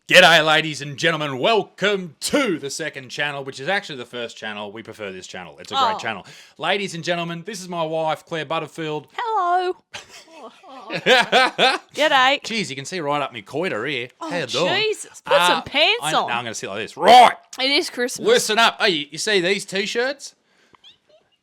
G'day, ladies and gentlemen. Welcome to the second channel, which is actually the first channel. We prefer this channel. It's a great channel. Ladies and gentlemen, this is my wife, Claire Butterfield. Hello. G'day. Jeez, you can see right up my coitor here. How you doing? Jesus. Put some pants on. No, I'm going to sit like this. Right. It is Christmas. Listen up. Hey, you see these T-shirts?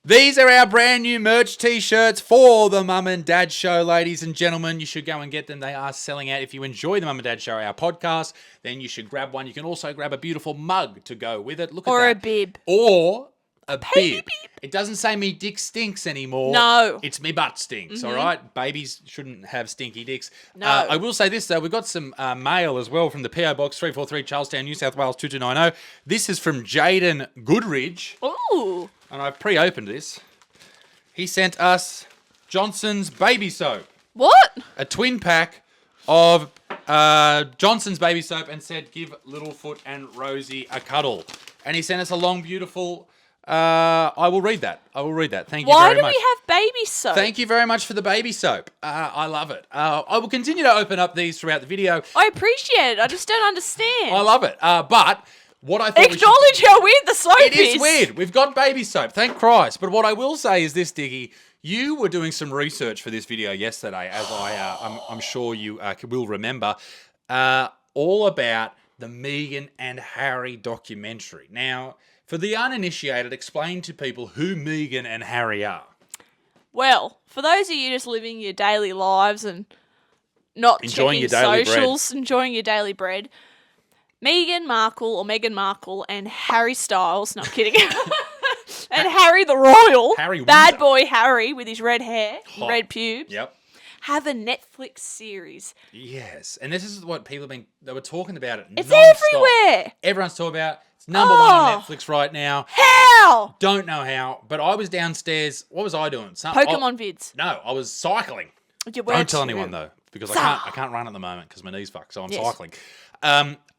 These are our brand new merch T-shirts for the Mum and Dad Show, ladies and gentlemen. You should go and get them. They are selling out. If you enjoy the Mum and Dad Show, our podcast, then you should grab one. You can also grab a beautiful mug to go with it. Look at that. Or a bib. Or a Baby bib. bib. It doesn't say me dick stinks anymore. No. It's me butt stinks, all right? Babies shouldn't have stinky dicks. No. I will say this, though. We've got some mail as well from the PO Box 343 Charlestown, New South Wales 2290. This is from Jaden Goodridge. Ooh. And I've pre-opened this. He sent us Johnson's baby soap. What? A twin pack of Johnson's baby soap and said, give Littlefoot and Rosie a cuddle. And he sent us a long, beautiful... I will read that. Thank you Why very do much. we have baby soap? Thank you very much for the baby soap. I love it. I will continue to open up these throughout the video. I appreciate it. I just don't understand. I love it. But... what I thought Acknowledge how weird the soap is. It is weird. We've got baby soap, thank Christ. But what I will say is this, Diggy. You were doing some research for this video yesterday, as I'm sure you will remember, all about the Meghan and Harry documentary. Now, for the uninitiated, explain to people who Meghan and Harry are. Well, for those of you just living your daily lives and not Enjoying checking your daily socials, enjoying your daily bread, Meghan Markle and Harry Styles, no, I'm kidding, and Harry the Royal, Harry bad Windsor. boy Harry with his red hair, Hot. red pubes, Yep. have a Netflix series. Yes. And this is what people they were talking about it It's non-stop. everywhere. Everyone's talking about it. It's number one on Netflix right now. How? Don't know how, but I was downstairs. What was I doing? Pokemon vids. No, I was cycling. You were Don't tell too. anyone though, because Sa- I can't run at the moment because my knee's fucked, so I'm Yes. cycling.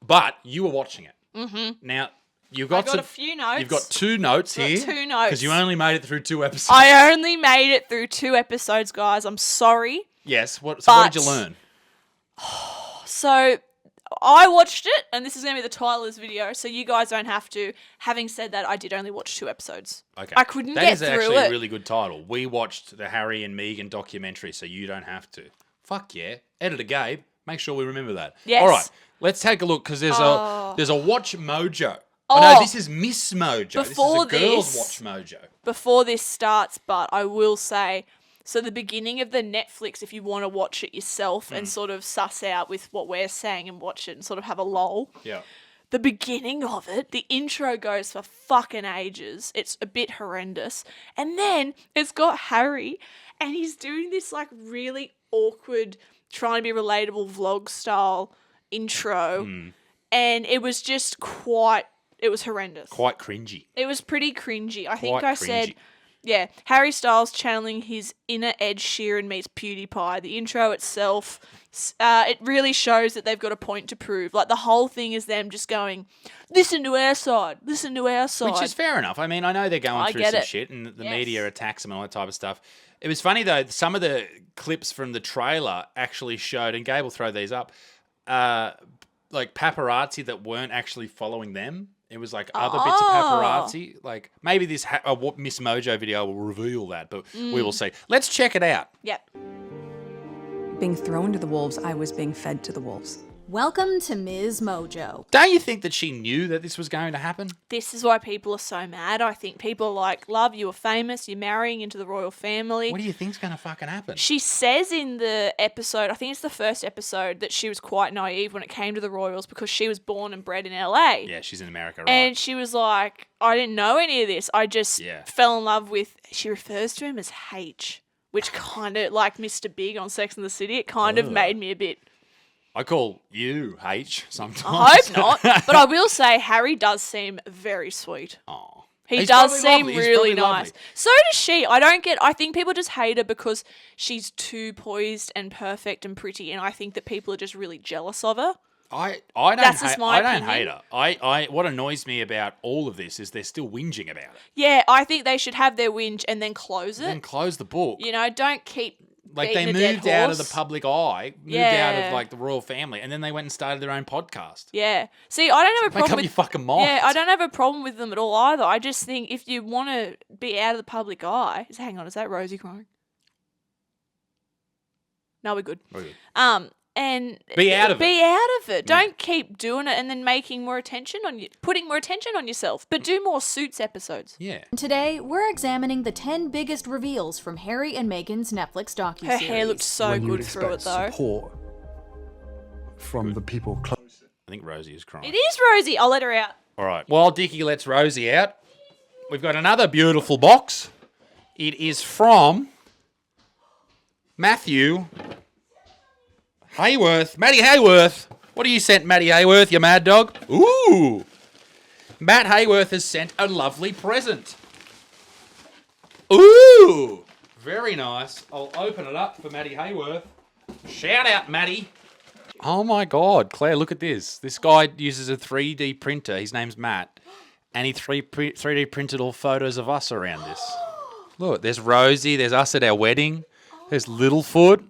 But you were watching it. Mm-hmm. Now you've got a few notes. You've got two notes here. Two notes. Because you only made it through 2 episodes. I only made it through 2 episodes, guys. I'm sorry. Yes. So what did you learn? So I watched it, and this is going to be the title of this video, so you guys don't have to. Having said that, I did only watch 2 episodes. Okay. I couldn't That get is through actually it. a really good title. We watched the Harry and Meghan documentary, so you don't have to. Fuck yeah. Editor Gabe, make sure we remember that. Yes. All right. Let's take a look, because there's a Watch Mojo. Oh. No, this is Miss Mojo. Before this is a girl's this- Watch Mojo. Before this starts, but I will say, so the beginning of the Netflix, if you want to watch it yourself and sort of suss out with what we're saying and watch it and sort of have a lull. Yeah. The beginning of it, the intro goes for fucking ages. It's a bit horrendous. And then it's got Harry, and he's doing this like really awkward, trying to be relatable vlog style intro. And it was just it was horrendous. Quite cringy. It was pretty cringy. I think Quite I said, cringy. yeah, Harry Styles channeling his inner Ed Sheeran meets PewDiePie. The intro itself, it really shows that they've got a point to prove. Like, the whole thing is them just going, listen to our side, listen to our side. Which is fair enough. I mean, I know they're going through get some it. shit and the Yes. media attacks them and all that type of stuff. It was funny, though, some of the clips from the trailer actually showed, and Gabe will throw these up, like paparazzi that weren't actually following them. It was like other bits of paparazzi. Like, maybe this Miss Mojo video will reveal that, but we will see. Let's check it out. Yep. Being thrown to the wolves, I was being fed to the wolves. Welcome to Ms. Mojo. Don't you think that she knew that this was going to happen? This is why people are so mad. I think people are like, love, you were famous, you're marrying into the royal family. What do you think's going to fucking happen? She says in the episode, I think it's the first episode, that she was quite naive when it came to the royals because she was born and bred in LA. Yeah, she's in America, right? And she was like, I didn't know any of this. I just Yeah. fell in love with, she refers to him as H, which kind of, like Mr. Big on Sex and the City, it kind of made me a bit, I call you H sometimes. I hope not. But I will say Harry does seem very sweet. Oh. He He's does probably seem lovely. He's really probably nice. lovely. So does she. I think people just hate her because she's too poised and perfect and pretty, and I think that people are just really jealous of her. I don't That's just my I don't opinion. hate her. I what annoys me about all of this is they're still whinging about it. Yeah, I think they should have their whinge and then close it. Then close the book. You know, don't keep Like beating they a dead moved out of the horse. public eye, moved out of like the royal family, and then they went and started their own podcast. Yeah. See, I don't have a Make problem up with your fucking mind. Yeah, I don't have a problem with them at all either. I just think if you want to be out of the public eye, hang on, is that Rosie crying? No, we're good. And Be out of Be out of it. Don't keep doing it and then making more attention on you, putting more attention on yourself. But do more Suits episodes. Yeah. Today, we're examining the 10 biggest reveals from Harry and Meghan's Netflix docuseries. Her hair looked so when you good through it, expect though. support from the people close. I think Rosie is crying. It is Rosie. I'll let her out. All right. While Dickie lets Rosie out, we've got another beautiful box. It is from Matthew Hayworth. Matty Hayworth. What have you sent, Matty Hayworth, you mad dog? Ooh. Matt Hayworth has sent a lovely present. Ooh. Very nice. I'll open it up for Matty Hayworth. Shout out, Matty. Oh my God, Claire, look at this. This guy uses a 3D printer. His name's Matt. And he 3D printed all photos of us around this. Look, there's Rosie. There's us at our wedding. There's Littlefoot.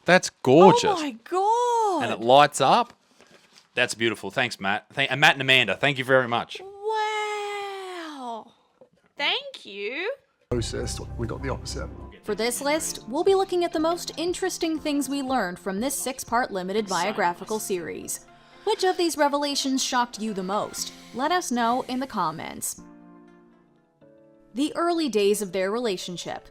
That's gorgeous. Oh my God. And it lights up. That's beautiful. Thanks, Matt. And Matt and Amanda, thank you very much. Wow. Thank you. Closest, we got the opposite. For this list, we'll be looking at the most interesting things we learned from this 6-part limited biographical series. Which of these revelations shocked you the most? Let us know in the comments. The early days of their relationship.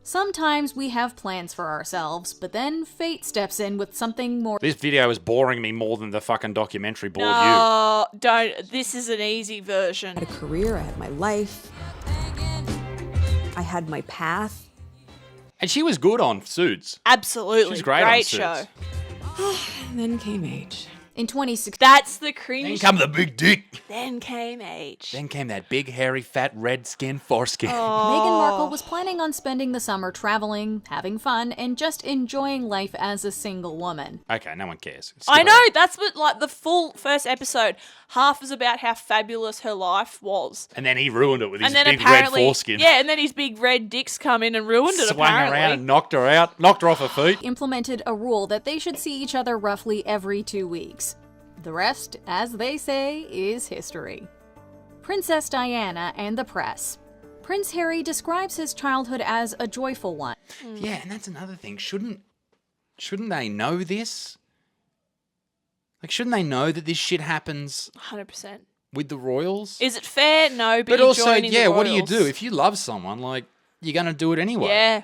Sometimes we have plans for ourselves, but then fate steps in with something more. This video is boring me more than the fucking documentary bored you. Oh, don't. This is an easy version. I had a career, I had my life, I had my path. And she was good on Suits. Absolutely. She's great on show. Suits. And then came age. In 2016, That's the Then cringe. come the big dick. Then came age. Then came that big, hairy, fat, red skin foreskin. Meghan Markle was planning on spending the summer traveling, having fun, and just enjoying life as a single woman. Okay, no one cares. Skip I it. know, that's what, like, the full first episode, half is about how fabulous her life was. And then he ruined it with his And then big red apparently, foreskin. yeah, and then his big red dicks come in and ruined it, Swung apparently. around and knocked her out, knocked her off her feet. Implemented a rule that they should see each other roughly every 2 weeks. The rest, as they say, is history. Princess Diana and the press. Prince Harry describes his childhood as a joyful one. Yeah, and that's another thing. Shouldn't they know this? Like, shouldn't they know that this shit happens 100%. with the royals? Is it fair? No, But you're also, joining the yeah, what do you royals. do? If you love someone, like, you're going to do it anyway. Yeah.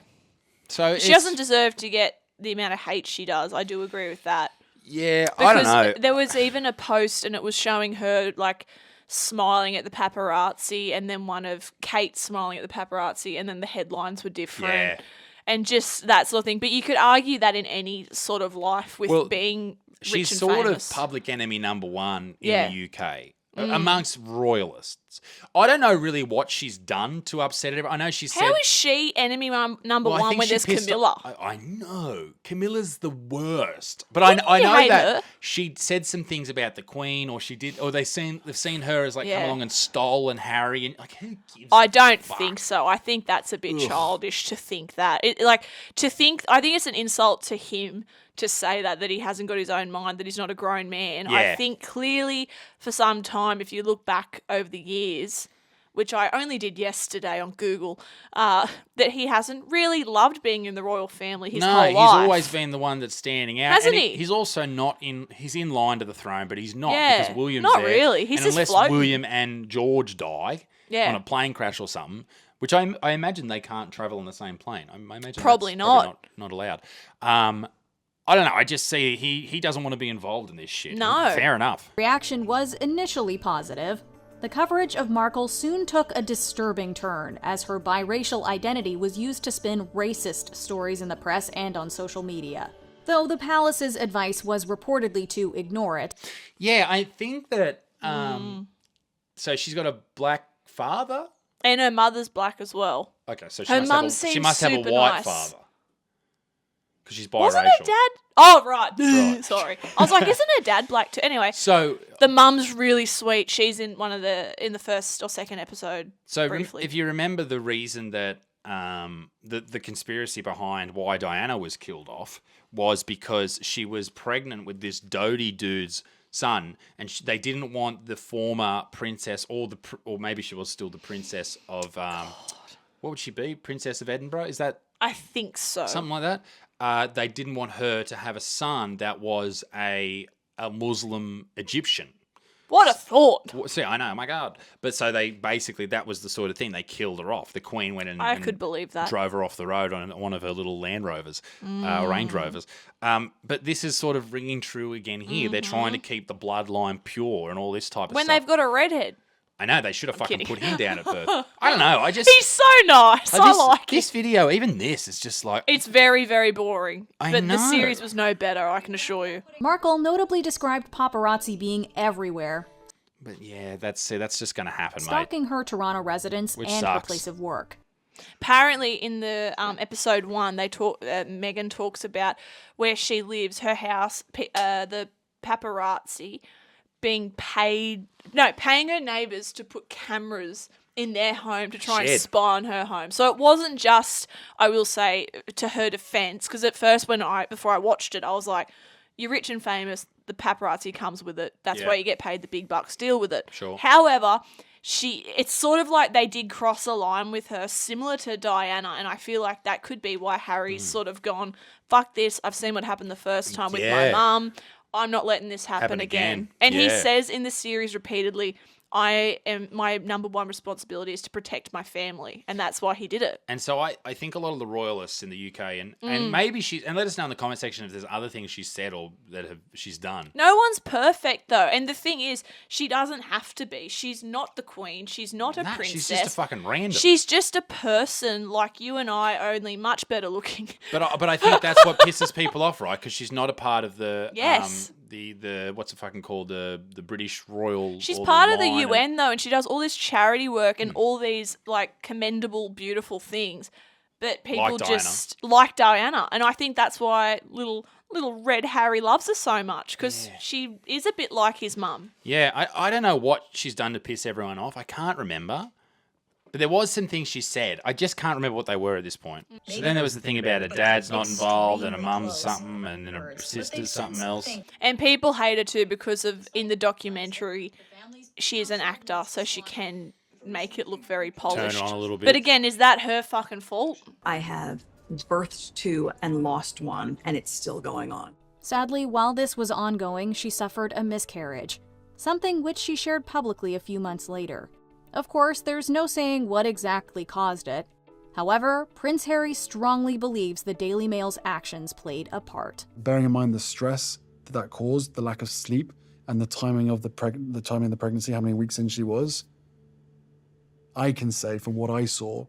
So She doesn't deserve to get the amount of hate she does. I do agree with that. Yeah, I don't know. There was even a post and it was showing her like smiling at the paparazzi and then one of Kate smiling at the paparazzi and then the headlines were different. Yeah. And just that sort of thing. But you could argue that in any sort of life with being She's rich and sort famous. of public enemy number one in Yeah. the UK amongst royalists. I don't know really what she's done to upset everyone. I know she said. How is she enemy number Well, I one think when she there's pissed Camilla? I know. Camilla's the worst. But Wouldn't I you know hate that her? she said some things about the Queen, or she did, or they've seen her as like Yeah. come along and stolen Harry, and like who gives? I a don't fuck? think so. I think that's a bit childish to think that. I think it's an insult to him to say that he hasn't got his own mind, that he's not a grown man. Yeah. I think clearly for some time, if you look back over the years, which I only did yesterday on Google, that he hasn't really loved being in the royal family his whole life. He's always been the one that's standing out. Hasn't and he? He's also not in. He's in line to the throne, but he's not Yeah, because William's not there. really. He's and just unless floating. William and George die Yeah. on a plane crash or something, which I imagine they can't travel on the same plane. I imagine Probably that's not. not allowed. I don't know. I just see he doesn't want to be involved in this shit. No. Fair enough. Reaction was initially positive. The coverage of Markle soon took a disturbing turn, as her biracial identity was used to spin racist stories in the press and on social media. Though the palace's advice was reportedly to ignore it, Yeah, I think that. So she's got a black father. And her mother's black as well. Okay, so Her mum she seems must have a super white nice. father because she's biracial. Wasn't her dad? Oh, right. Right. Sorry. I was like, isn't her dad black too? Anyway, So the mum's really sweet. She's in in the first or second episode. So briefly. if you remember the reason that the conspiracy behind why Diana was killed off was because she was pregnant with this Doty dude's son, and they didn't want the former princess or maybe she was still the princess of what would she be? Princess of Edinburgh? Is that I think so. something like that? They didn't want her to have a son that was a Muslim Egyptian. What a thought. See, I know, oh my God. But so they basically, that was the sort of thing. They killed her off. The Queen went I could believe that. drove her off the road on one of her little Land Rovers, or Range Rovers. But this is sort of ringing true again here. They're trying to keep the bloodline pure and all this type of When stuff. they've got a redhead. I know, they should have fucking kidding. put him down at birth. I don't know. He's so nice. I like this it. video, even this, is just like... It's very, very boring. I But the know. series was no better, I can assure you. Markle notably described paparazzi being everywhere, But yeah, that's just going to happen, mate. stalking her Toronto residence Which and her sucks. place of work. Apparently, in the episode 1, they talk. Meghan talks about where she lives, her house, the paparazzi being paying her neighbours to put cameras in their home to try and Shit. spy on her home. So it wasn't just, I will say, to her defence, because at first before I watched it, I was like, you're rich and famous, the paparazzi comes with it. That's Yeah. why you get paid the big bucks. Deal with it. Sure. However, it's sort of like they did cross a line with her, similar to Diana, and I feel like that could be why Harry's sort of gone, fuck this, I've seen what happened the first time with my Yeah. mum, I'm not letting this happen again. And he Yeah. says in the series repeatedly, my number one responsibility is to protect my family, and that's why he did it. And so I think a lot of the royalists in the UK, and Mm. maybe and let us know in the comment section if there's other things she's said or that she's done. No one's perfect though, and the thing is, she doesn't have to be. She's not the queen. She's not a Nah, princess. she's just a fucking random. She's just a person like you and I, only much better looking. But I think that's what pisses people off, right? Because she's not a part of the Yes. the what's it fucking called, the British Royal. She's or part of the line UN though, and she does all this charity work and all these like commendable, beautiful things. But people Diana. just like Diana, and I think that's why little red Harry loves her so much, because she is a bit like his mum. Yeah, I don't know what she's done to piss everyone off. I can't remember. But there was some things she said. I just can't remember what they were at this point. So then there was the thing about her dad's not involved and her mum's something and then her sister's something else. And people hate her too because of, in the documentary, she is an actor, so she can make it look very polished. Turn it on a little bit. But again, is that her fucking fault? I have birthed two and lost one, and it's still going on. Sadly, while this was ongoing, she suffered a miscarriage, something which she shared publicly a few months later. Of course, there's no saying what exactly caused it. However, Prince Harry strongly believes the Daily Mail's actions played a part. Bearing in mind the stress that caused, the lack of sleep, and the timing of the pregnancy, how many weeks in she was, I can say from what I saw,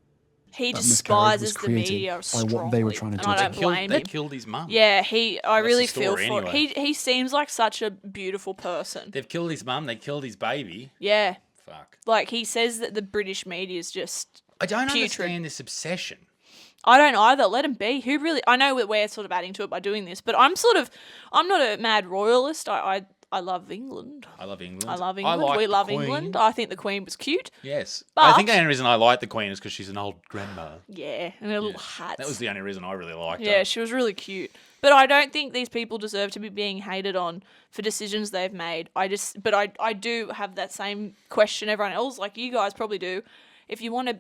He that miscarriage was despises the created media by strongly. what they were trying to and do I to don't him. blame They him. killed his mum. Yeah, I really the feel story for anyway. He seems like such a beautiful person. They've killed his mum. They killed his baby. Yeah. Fuck. Like, he says that the British media is just I don't putrid. understand this obsession. I don't either. Let him be. Who really? I know we're sort of adding to it by doing this, but I'm not a mad royalist. I love England. I love England. I love England. like We the love Queen. England. I think the Queen was cute. Yes. But- I think the only reason I like the Queen is because she's an old grandma. Yeah, and her little hats. That was the only reason I really liked Yeah, her. she was really cute. But I don't think these people deserve to be being hated on for decisions they've made. I do have that same question everyone else, like you guys probably do. If you want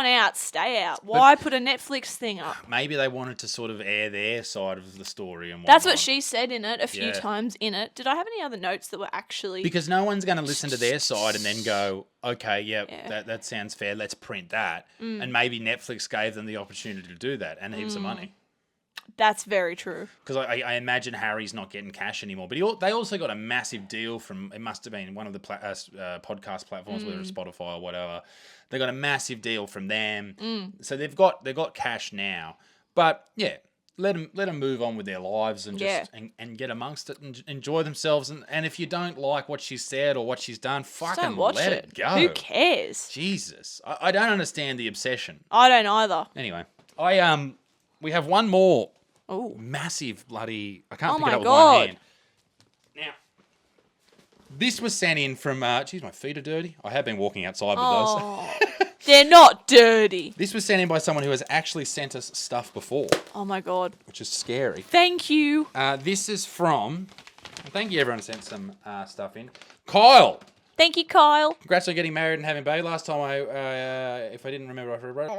out, stay out. Why put a Netflix thing up? Maybe they wanted to sort of air their side of the story and That's what whatnot. she said in it a few Yeah. times in it. Did I have any other notes that were actually... Because no one's going to listen to their side and then go, okay, Yeah. that sounds fair, let's print that. And maybe Netflix gave them the opportunity to do that and heaps of money. That's very true. Because I imagine Harry's not getting cash anymore. But they also got a massive deal from, it must have been one of the podcast platforms, whether it's Spotify or whatever. They got a massive deal from them. So they've got cash now. But yeah, let them move on with their lives and just and get amongst it and enjoy themselves. And if you don't like what she said or what she's done, Just fucking don't watch let it go. Who cares? Jesus. I don't understand the obsession. I don't either. Anyway, we have one more Oh, massive bloody... I can't Oh pick it my up with God. one hand. Now, this was sent in from... geez, my feet are dirty. I have been walking outside with those. oh. They're not dirty. This was sent in by someone who has actually sent us stuff before, Oh my god. which is scary. Thank you. This is from... Thank you, everyone who sent some stuff in. Kyle! Thank you, Kyle. Congrats on getting married and having a baby. Last time if I didn't remember, I wrote...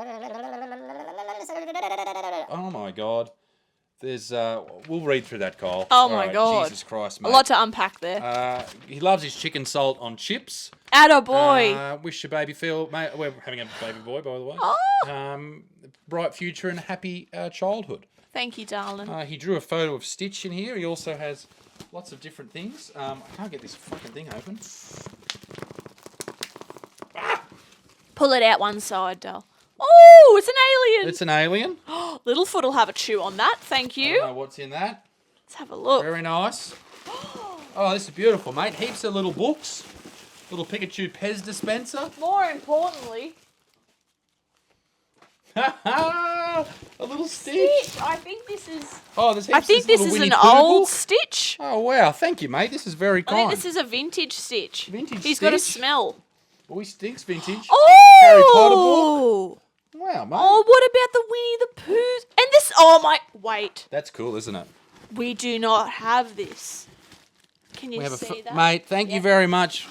Oh my god. There's, we'll read through that, Kyle. Oh my God. Jesus Christ, mate. A lot to unpack there. He loves his chicken salt on chips. Atta boy. Wish your baby Phil, mate, we're having a baby boy, by the way. Oh. Bright future and happy childhood. Thank you, darling. He drew a photo of Stitch in here. He also has lots of different things. I can't get this fucking thing open. Pull it out one side, doll. Oh, it's an alien. It's an alien. Littlefoot will have a chew on that. Thank I you. don't know what's in that. Let's have a look. Very nice. Oh, this is beautiful, mate. Heaps of little books. Little Pikachu Pez dispenser. More importantly, A little Stitch. Stitch. I think this is. Oh, there's heaps I think of this little is Winnie an Pooh old book. Stitch. Oh, wow. Thank you, mate. This is very I kind. think this is a vintage Stitch. Vintage He's got a Stitch? smell. Oh, he stinks vintage. Oh! Harry Potter book. Wow, mate. Oh, what about the Winnie the Poohs? And this. Oh my. Wait. That's cool, isn't it? We do not have this. Can you We have see that? Mate, thank you very much.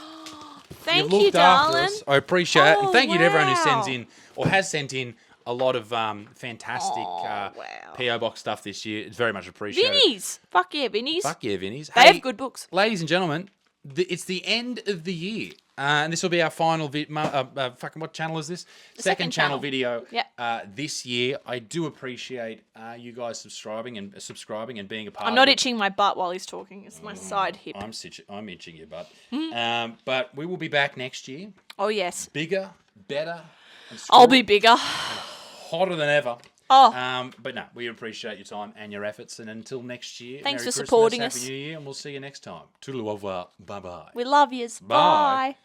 Thank You've you, looked after darling. us. I appreciate it. And Oh, thank you to everyone who wow. sends in or has sent in a lot of fantastic wow. PO Box stuff this year. It's very much appreciated. Vinnies. Fuck yeah, Vinnies. Fuck yeah, Vinnies. They have good books. Ladies and gentlemen, it's the end of the year. And this will be our final fucking what channel is this? Second channel channel. video. Yep. This year. I do appreciate you guys subscribing and being a part I'm of not it. itching my butt while he's talking. It's my side hip. I'm itching your butt. But we will be back next year. Oh, yes. Bigger, better, and I'll be bigger. hotter than ever. Oh. But no, we appreciate your time and your efforts. And until next year, Thanks Merry for Christmas, supporting Happy us. New Year, and we'll see you next time. Toodaloo, au revoir. Bye-bye. We love yous. Bye. Bye.